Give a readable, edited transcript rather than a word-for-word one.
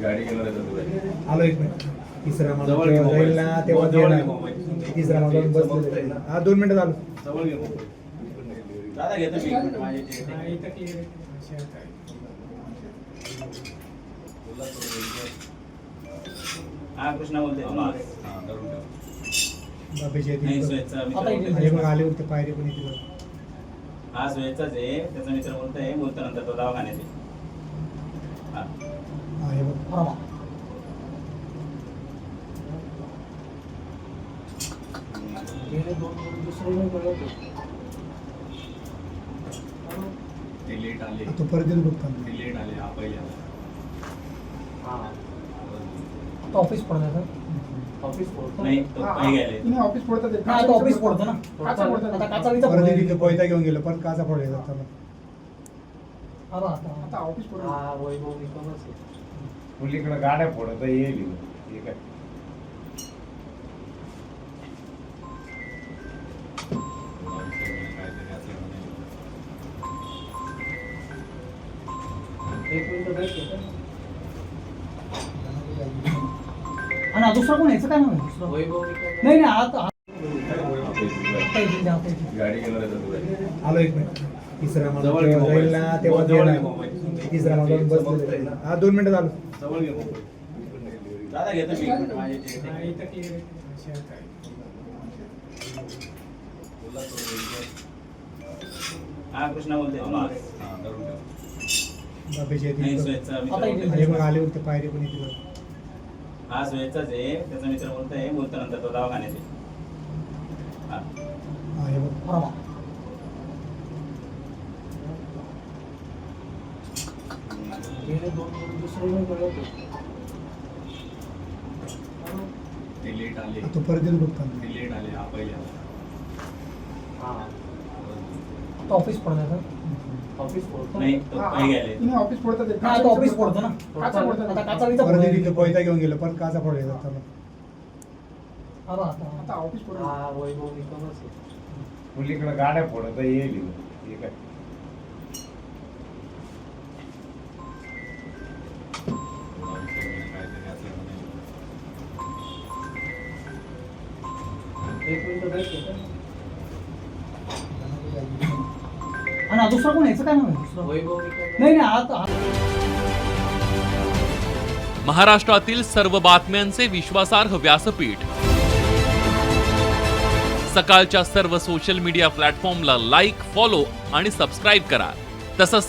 गाडी घेणार आलो एक मिनिट. तिसरा माणूस जेव्हा जाईल ना तेव्हा देणार. तिसरा माणूस बसलेला. हा 2 मिनिटं झालं. जवळ घे दादा घेतो मी 1 मिनिट माझ्या हा कृष्णा बोलते बाबेचे नाही स्वेच्छा हे मग आले होते पायरी पण इथे. हा स्वेच्छाच आहे त्याचा मित्र बोलतोय बोलतो नंतर तो दवाखान्यात आहे. हा हा हे बघ. ते लेट आले तो परत येतो बघता. ते लेट आले हा पहिले आला. ऑफिस पडतं सर. ऑफिस पडतं नाही तो पहिले गेले तुम्ही ऑफिस पडतं हा तो ऑफिस पडतं ना. काचा पडतं. आता काचावीचा परत पडतो. तिथे कोयता घेऊन गेलो परत काचा पडले जाताना. हा बा आता. आता ऑफिस पडतं. हा वैभव निकमच आहे. मुलीकडे गाड्या फोडत येईल ठीक आहे. एक मिनिट भेट. आणि दुसरा कोण यायचं काय म्हणून वैभव निकम नाही नाही आता गाडी घेणार आलो एक मिनिट. तिसरा माणूस जेव्हा जाईल ना तेव्हा देणार. तिसरा माणूस बसलेला. हा 2 मिनिटं झालं. जवळ घे दादा घेतो मी 1 मिनिट माझ्या हा कृष्णा बोलते बाबेचे नाही स्वेच्छा हे मग आले होते पायरी पण इथे. हा स्वेच्छाच आहे त्याचा मित्र बोलतोय बोलतो नंतर तो दवाखान्यात आहे. हा हा हे बघ. हा ते लेट आले तो परत येतो बघता. ते लेट आले हा पहिले आला. आता ऑफिस पडतं सर. ऑफिस पडतं नाही तो पहिले गेले तुम्ही ऑफिस पडतं. हा तो ऑफिस पडतं ना. काचा पडतं. आता काचावीचा परत पडतो. तिथे कोयता घेऊन गेलो परत काचा पडले जाताना. हा बा आता. आता ऑफिस पडतं. हा वैभव निकमच आहे. मुलीकडे गाड्या फोडत येईल ठीक आहे. एक मिनिट भेट. आणि दुसरा कोण यायचं काय म्हणून वैभव निकम नाही नाही आता महाराष्ट्रातील सर्व बातम्यांचे विश्वासार्ह व्यासपीठ सकाळच्या सर्व सोशल मीडिया प्लॅटफॉर्मला लाईक, फॉलो आणि सबस्क्राईब करा. तसंच